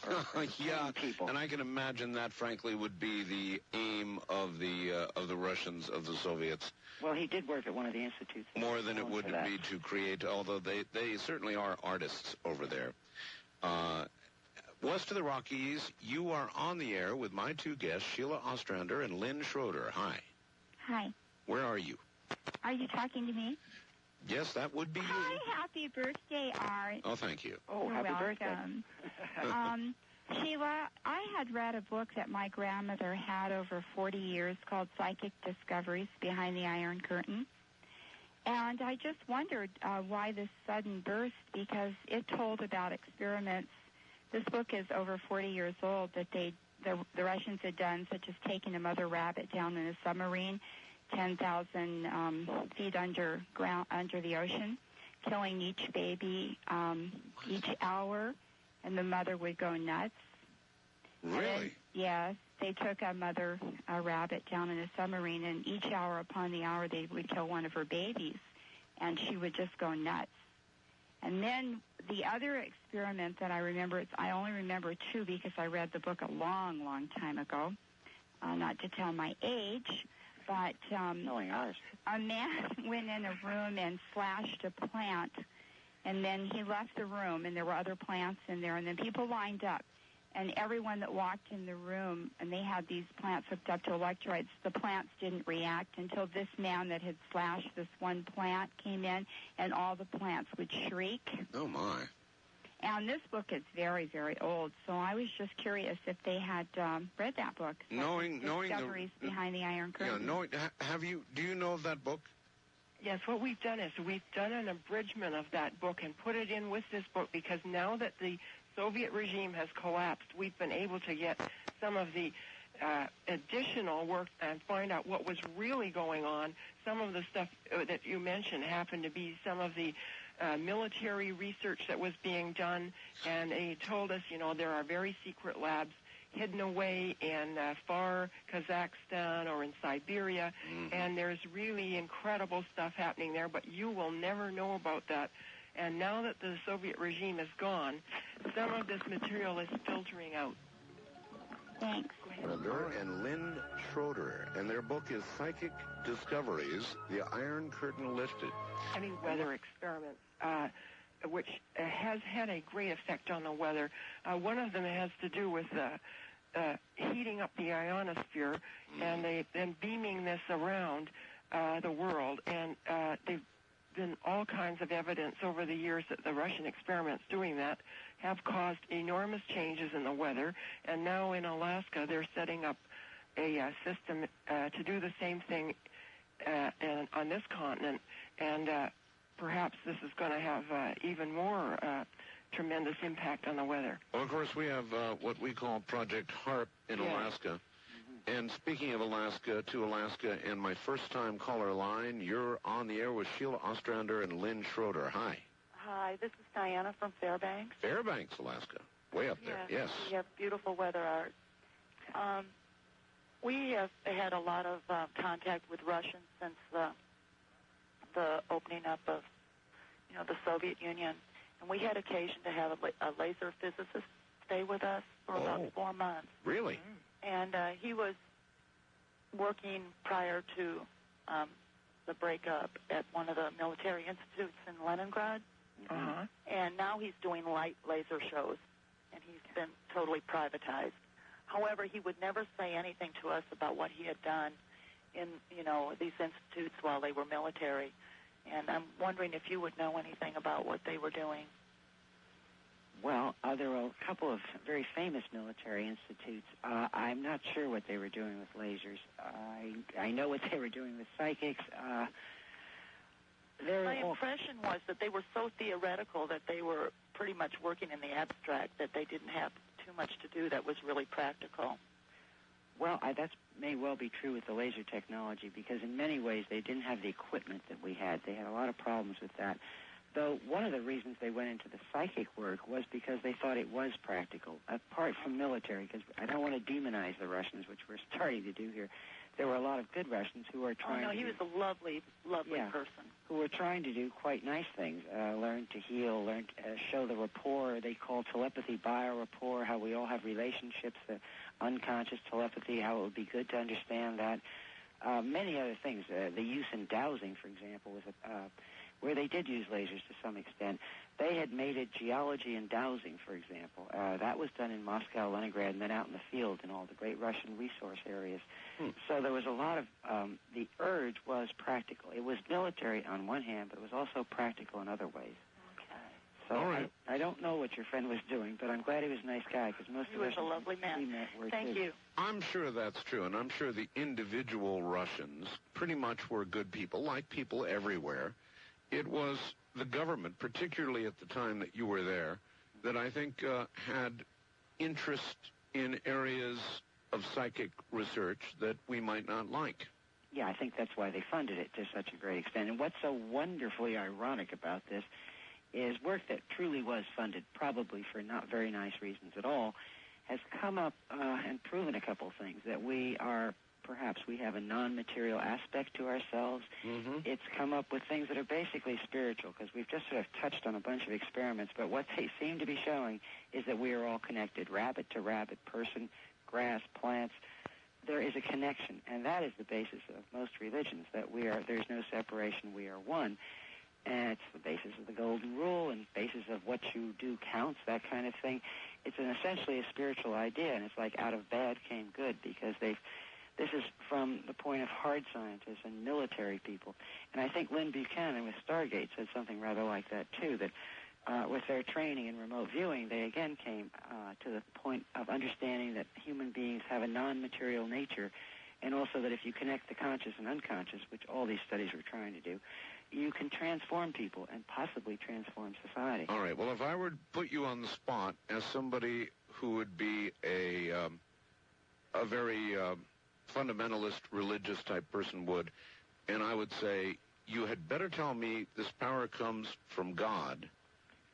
Yeah, people. And I can imagine that, frankly, would be the aim of the Russians, of the Soviets. Well, he did work at one of the institutes. More than it would be to create, although they certainly are artists over there. West of the Rockies, you are on the air with my two guests, Sheila Ostrander and Lynn Schroeder. Hi. Hi. Where are you? Are you talking to me? Yes, that would be you. Hi, happy birthday, Art. Oh, thank you. Oh, You're happy welcome. birthday. Sheila, I had read a book that my grandmother had over 40 years called Psychic Discoveries Behind the Iron Curtain. And I just wondered why this sudden burst, because it told about experiments. This book is over 40 years old that the Russians had done, such as taking a mother rabbit down in a submarine 10,000 feet under the ocean, killing each baby each hour, and the mother would go nuts. Really? Then, yes. They took a rabbit down in a submarine, and each hour upon the hour they would kill one of her babies, and she would just go nuts. And then the other experiment that I remember, I only remember two because I read the book a long, long time ago, not to tell my age, but Knowing ours. a man went in a room and slashed a plant, and then he left the room, and there were other plants in there, and then people lined up. And everyone that walked in the room, and they had these plants hooked up to electrodes, the plants didn't react until this man that had slashed this one plant came in, and all the plants would shriek. Oh, my. And this book is very, very old, so I was just curious if they had read that book. Knowing Discoveries Behind the Iron Curtain. Yeah, do you know of that book? Yes, what we've done is we've done an abridgment of that book and put it in with this book, because now that the Soviet regime has collapsed, we've been able to get some of the additional work and find out what was really going on. Some of the stuff that you mentioned happened to be some of the military research that was being done, and they told us, there are very secret labs hidden away in far Kazakhstan or in Siberia, and there's really incredible stuff happening there, but you will never know about that. And now that the Soviet regime is gone, some of this material is filtering out. Thanks. Ostrander and Lynn Schroeder, and their book is Psychic Discoveries, The Iron Curtain Lifted. Heavy weather experiments, which has had a great effect on the weather. One of them has to do with heating up the ionosphere, and they've been beaming this around the world, and they've been all kinds of evidence over the years that the Russian experiments doing that have caused enormous changes in the weather, and now in Alaska they're setting up a system to do the same thing on this continent, and perhaps this is going to have even more tremendous impact on the weather. Well, of course, we have what we call Project HARP in Alaska. And speaking of Alaska, to Alaska, and my first-time caller line, you're on the air with Sheila Ostrander and Lynn Schroeder. Hi. Hi, this is Diana from Fairbanks. Fairbanks, Alaska. Way up there, yes. We have beautiful weather, Art. We have had a lot of contact with Russians since the opening up of, the Soviet Union. And we had occasion to have a laser physicist stay with us for about 4 months. Really? And he was working prior to the breakup at one of the military institutes in Leningrad. And now he's doing light laser shows, and he's been totally privatized. However, he would never say anything to us about what he had done in, these institutes while they were military. And I'm wondering if you would know anything about what they were doing. Well, there were a couple of very famous military institutes. I'm not sure what they were doing with lasers. I know what they were doing with psychics. My impression was that they were so theoretical that they were pretty much working in the abstract, that they didn't have too much to do that was really practical. Well, that may well be true with the laser technology, because in many ways they didn't have the equipment that we had. They had a lot of problems with that. Though one of the reasons they went into the psychic work was because they thought it was practical, apart from military, because I don't want to demonize the Russians, which we're starting to do here. There were a lot of good Russians who were trying he was a lovely, lovely person. Who were trying to do quite nice things, learn to heal, learn to show the rapport they call telepathy, bio-rapport, how we all have relationships, the unconscious telepathy, how it would be good to understand that. Many other things. The use in dowsing, for example, was where they did use lasers to some extent. They had mated geology and dowsing, for example. That was done in Moscow, Leningrad, and then out in the field in all the great Russian resource areas. So there was a lot of, the urge was practical. It was military on one hand, but it was also practical in other ways. So all right. I don't know what your friend was doing, but I'm glad he was a nice guy, because most of us he was a lovely man. Thank you. I'm sure that's true, and I'm sure the individual Russians pretty much were good people, like people everywhere. It was the government, particularly at the time that you were there, that I think had interest in areas of psychic research that we might not like. Yeah, I think that's why they funded it to such a great extent. And what's so wonderfully ironic about this is work that truly was funded, probably for not very nice reasons at all, has come up and proven a couple things, that we have a non-material aspect to ourselves. It's come up with things that are basically spiritual, because we've just sort of touched on a bunch of experiments, but what they seem to be showing is that we are all connected, rabbit to rabbit, person, grass, plants. There is a connection, and that is the basis of most religions, that there's no separation, we are one. And it's the basis of the golden rule and basis of what you do counts, that kind of thing. It's essentially a spiritual idea, and it's like out of bad came good, because this is from the point of hard scientists and military people. And I think Lynn Buchanan with Stargate said something rather like that, too, that with their training in remote viewing, they again came to the point of understanding that human beings have a non-material nature, and also that if you connect the conscious and unconscious, which all these studies were trying to do, you can transform people and possibly transform society. All right. Well, if I were to put you on the spot as somebody who would be a a very fundamentalist religious type person would, and I would say, you had better tell me this power comes from God,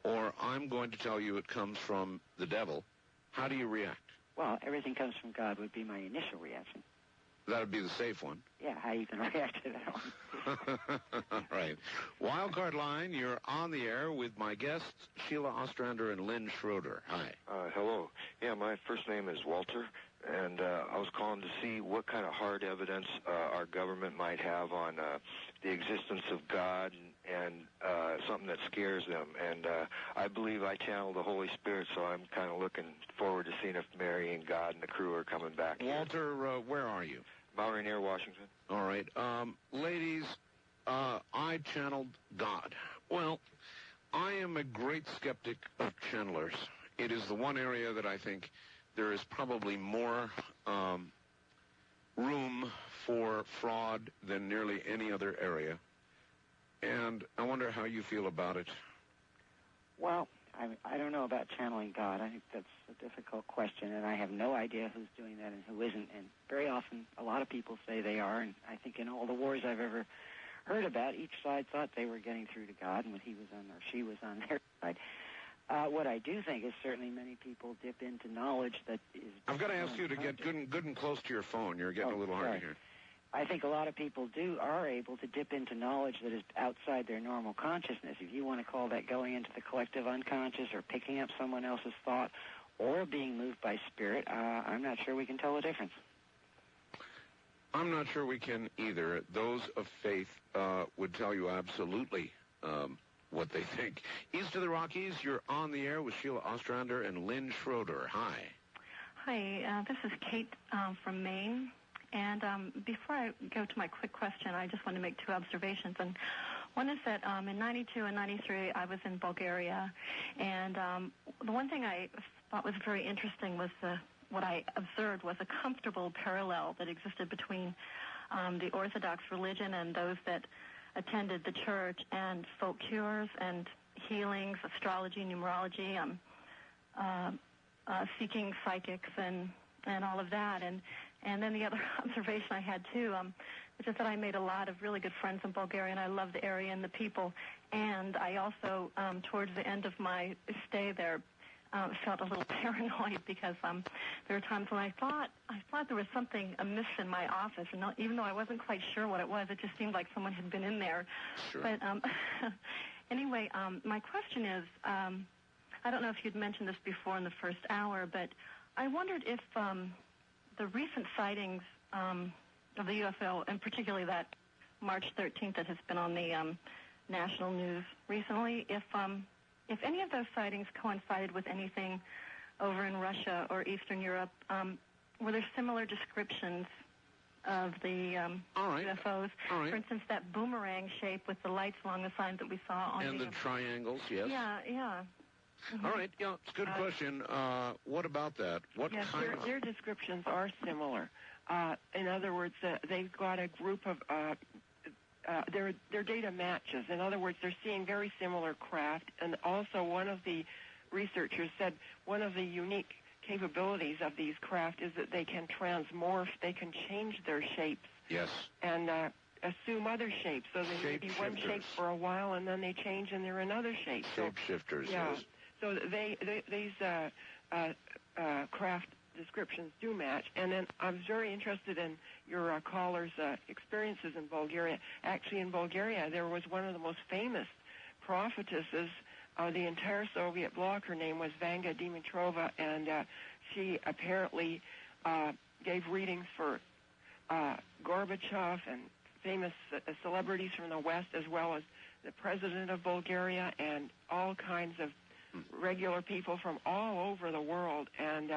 or I'm going to tell you it comes from the devil. How do you react? Well, everything comes from God would be my initial reaction. That would be the safe one. Yeah, how you can react to that one. Right. Wildcard line, you're on the air with my guests, Sheila Ostrander and Lynn Schroeder. Hi. Hello. Yeah, my first name is Walter, and I was calling to see what kind of hard evidence our government might have on the existence of God and something that scares them. And I believe I channel the Holy Spirit, so I'm kind of looking forward to seeing if Mary and God and the crew are coming back. Walter, where are you? Mount Rainier, Washington. All right. Ladies, I channeled God. Well, I am a great skeptic of channelers. It is the one area that I think there is probably more room for fraud than nearly any other area. And I wonder how you feel about it. Well, I don't know about channeling God. I think that's a difficult question, and I have no idea who's doing that and who isn't. And very often, a lot of people say they are, and I think in all the wars I've ever heard about, each side thought they were getting through to God, and when he was on or she was on their side. What I do think is certainly many people dip into knowledge that is... I've got to ask you to get good and close to your phone. You're getting a little hard to hear. I think a lot of people are able to dip into knowledge that is outside their normal consciousness. If you want to call that going into the collective unconscious or picking up someone else's thought or being moved by spirit, I'm not sure we can tell the difference. I'm not sure we can either. Those of faith would tell you absolutely what they think. East of the Rockies, you're on the air with Sheila Ostrander and Lynn Schroeder. Hi. Hi, this is Kate from Maine. And before I go to my quick question, I just want to make two observations. And one is that in 92 and 93, I was in Bulgaria. And the one thing I thought was very interesting was what I observed was a comfortable parallel that existed between the Orthodox religion and those that attended the church, and folk cures and healings, astrology, numerology, seeking psychics and all of that. And then the other observation I had, too, which is that I made a lot of really good friends in Bulgaria, and I love the area and the people. And I also, towards the end of my stay there, felt a little paranoid because there were times when I thought there was something amiss in my office, and even though I wasn't quite sure what it was, it just seemed like someone had been in there. Sure. But anyway, my question is, I don't know if you'd mentioned this before in the first hour, but I wondered if the recent sightings of the UFO, and particularly that March 13th that has been on the national news recently, if any of those sightings coincided with anything over in Russia or Eastern Europe, were there similar descriptions of the UFOs? All right. For instance, that boomerang shape with the lights along the signs that we saw on and the triangles, yes. Yeah. Mm-hmm. All right, yeah, it's a good question. What about that? Yes, their descriptions are similar. In other words, they've got a group of, their data matches. In other words, they're seeing very similar craft. And also one of the researchers said one of the unique capabilities of these craft is that they can transmorph, they can change their shapes. Yes. And assume other shapes. So they may be one shape for a while, and then they change and they're another shape. Shapeshifters, yeah. yes. So these craft descriptions do match. And then I was very interested in your caller's experiences in Bulgaria. Actually, in Bulgaria, there was one of the most famous prophetesses of the entire Soviet bloc. Her name was Vanga Dimitrova, and she apparently gave readings for Gorbachev and famous celebrities from the West, as well as the president of Bulgaria and all kinds of regular people from all over the world. And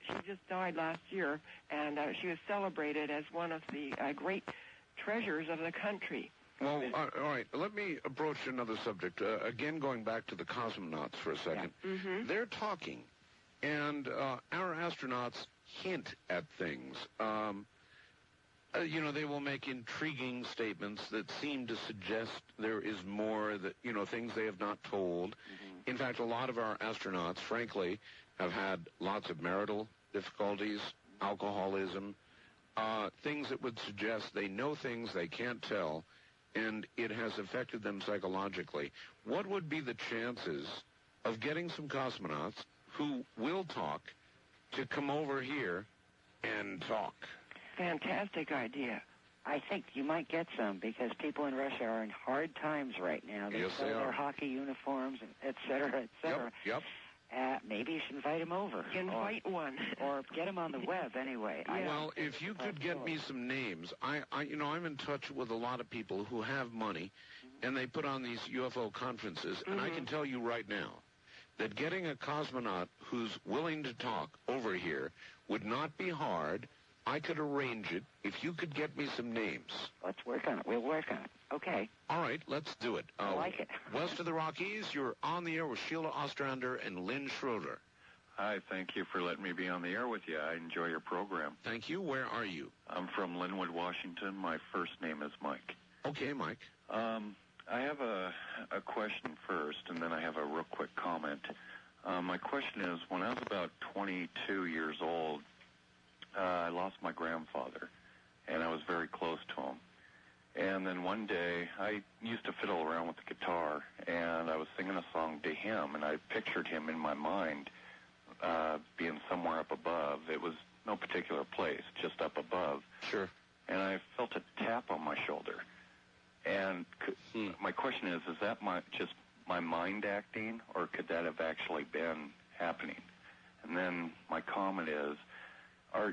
she just died last year, and she was celebrated as one of the great treasures of the country. Well, all right, let me approach another subject. Again, going back to the cosmonauts for a second. Yeah. Mm-hmm. They're talking, and our astronauts hint at things. They will make intriguing statements that seem to suggest there is more, that, things they have not told. Mm-hmm. In fact, a lot of our astronauts, frankly, have had lots of marital difficulties, alcoholism, things that would suggest they know things they can't tell, and it has affected them psychologically. What would be the chances of getting some cosmonauts who will talk to come over here and talk? Fantastic idea. I think you might get some because people in Russia are in hard times right now. They Yes, sell they their are. hockey uniforms, et cetera, et cetera. Yep. Maybe you should invite him over. Invite one. Or get him on the web anyway. Yeah. Well, if you could get me some names, I'm in touch with a lot of people who have money, and they put on these UFO conferences, and I can tell you right now that getting a cosmonaut who's willing to talk over here would not be hard. I could arrange it if you could get me some names. Let's work on it. We'll work on it. Okay. All right, let's do it. I like it. West of the Rockies, you're on the air with Sheila Ostrander and Lynn Schroeder. Hi, thank you for letting me be on the air with you. I enjoy your program. Thank you. Where are you? I'm from Linwood, Washington. My first name is Mike. Okay, Mike. I have a question first, and then I have a real quick comment. My question is, when I was about 22 years old, I lost my grandfather, and I was very close to him. And then one day, I used to fiddle around with the guitar, and I was singing a song to him, and I pictured him in my mind being somewhere up above. It was no particular place, just up above. Sure. And I felt a tap on my shoulder. And my question is that just my mind acting, or could that have actually been happening? And then my comment is,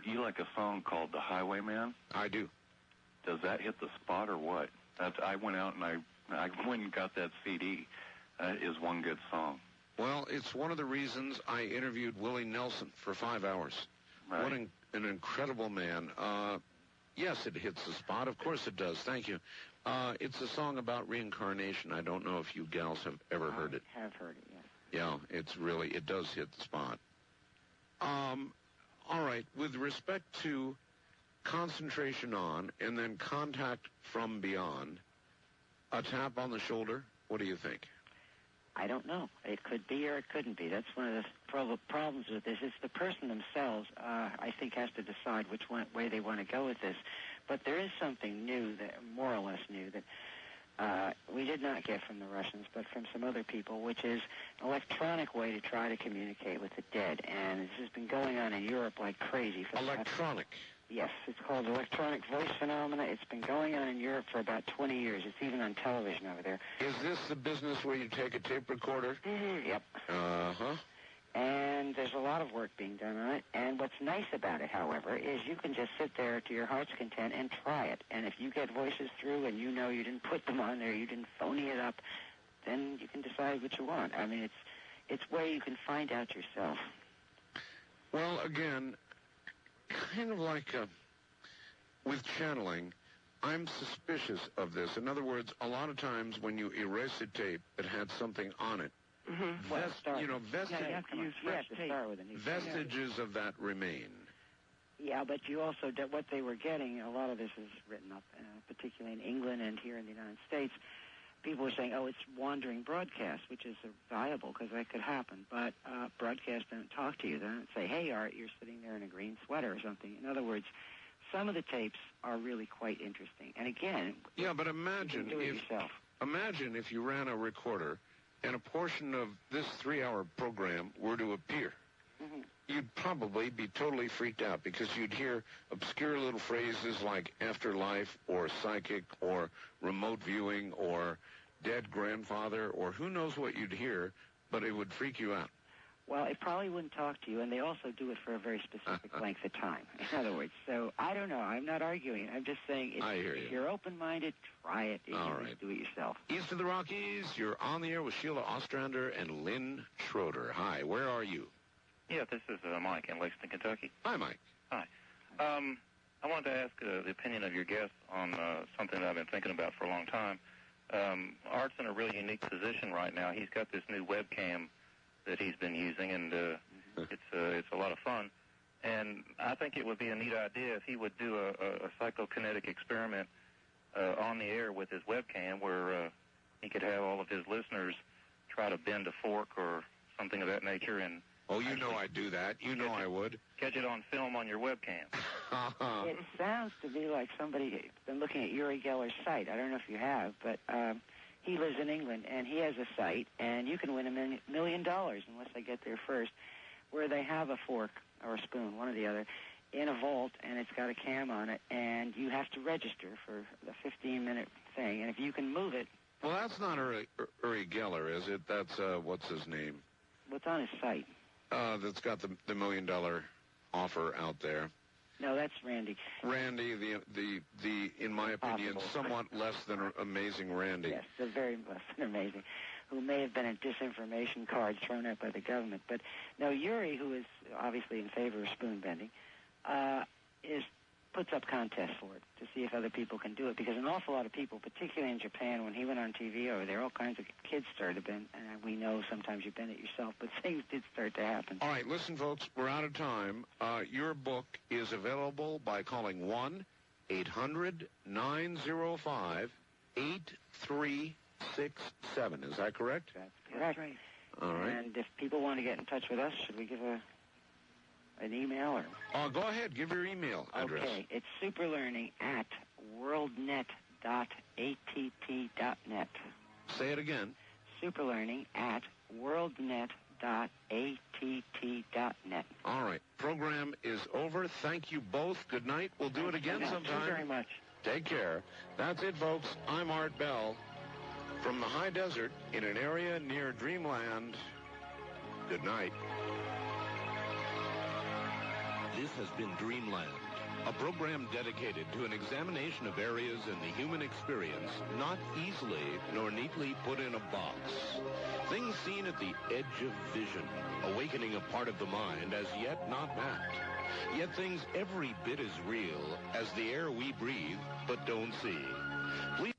you like a song called The Highwayman? I do. Does that hit the spot or what? I went out and I went and got that CD. That is one good song. Well, it's one of the reasons I interviewed Willie Nelson for 5 hours. Right. What an incredible man. Yes, it hits the spot. Of course it does. Thank you. It's a song about reincarnation. I don't know if you gals have ever heard it. I have heard it, yes. Yeah, it does hit the spot. All right, with respect to concentration on and then contact from beyond, a tap on the shoulder, what do you think? I don't know. It could be or it couldn't be. That's one of the problems with this. It's the person themselves, I think, has to decide which way they want to go with this. But there is something new, more or less new, that we did not get from the Russians, but from some other people, which is an electronic way to try to communicate with the dead. And this has been going on in Europe like crazy. Electronic? Yes, it's called electronic voice phenomena. It's been going on in Europe for about 20 years. It's even on television over there. Is this the business where you take a tape recorder? Mm-hmm. Yep. Uh-huh. And there's a lot of work being done on it. And what's nice about it, however, is you can just sit there to your heart's content and try it. And if you get voices through and you know you didn't put them on there, you didn't phony it up, then you can decide what you want. I mean, it's where you can find out yourself. Well, again, kind of like with channeling, I'm suspicious of this. In other words, a lot of times when you erase a tape that had something on it, vestiges of that remain. Yeah, but you also, what they were getting, a lot of this is written up, particularly in England and here in the United States. People were saying, it's wandering broadcast, which is viable because that could happen. But broadcasts don't talk to you. They don't say, hey, Art, you're sitting there in a green sweater or something. In other words, some of the tapes are really quite interesting. And again, yeah, but imagine you can do it yourself. Imagine if you ran a recorder and a portion of this 3-hour program were to appear. Mm-hmm. You'd probably be totally freaked out because you'd hear obscure little phrases like afterlife or psychic or remote viewing or dead grandfather or who knows what you'd hear, but it would freak you out. Well, it probably wouldn't talk to you, and they also do it for a very specific length of time, in other words. So, I don't know. I'm not arguing. I'm just saying if you're open-minded, try it. You All can right. do it yourself. East of the Rockies, you're on the air with Sheila Ostrander and Lynn Schroeder. Hi, where are you? Yeah, this is Mike in Lexington, Kentucky. Hi, Mike. Hi. I wanted to ask the opinion of your guest on something that I've been thinking about for a long time. Art's in a really unique position right now. He's got this new webcam that he's been using, and it's a lot of fun. And I think it would be a neat idea if he would do a psychokinetic experiment on the air with his webcam where he could have all of his listeners try to bend a fork or something of that nature and Oh, you know I'd do that. You know I would. Catch it on film on your webcam. It sounds to me like somebody's been looking at Uri Geller's site. I don't know if you have, but he lives in England, and he has a site, and you can win $1 million unless they get there first, where they have a fork or a spoon, one or the other, in a vault, and it's got a cam on it, and you have to register for the 15-minute thing, and if you can move it... Well, that's not Uri Geller, is it? That's, what's his name? What's on his site? That's got the $1 million offer out there. No, that's Randy. Randy, the in my opinion, somewhat less than amazing Randy. Yes, the very less than amazing, who may have been a disinformation card thrown out by the government. But no, Uri, who is obviously in favor of spoon bending, puts up contests for it to see if other people can do it, because an awful lot of people, particularly in Japan, when he went on TV over there, all kinds of kids started to bend, and we know sometimes you bend it yourself, but things did start to happen. All right, listen, folks, we're out of time. Your book is available by calling 1-800-905-8367. Is that correct? That's correct. That's right. All right. And if people want to get in touch with us, should we give an email? Or? Go ahead. Give your email address. Okay. It's superlearning@worldnet.att.net. Say it again. superlearning@worldnet.att.net. All right. Program is over. Thank you both. Good night. We'll do it again sometime. Thank you very much. Take care. That's it, folks. I'm Art Bell from the high desert in an area near Dreamland. Good night. This has been Dreamland, a program dedicated to an examination of areas in the human experience not easily nor neatly put in a box. Things seen at the edge of vision, awakening a part of the mind as yet not mapped. Yet things every bit as real as the air we breathe but don't see. Please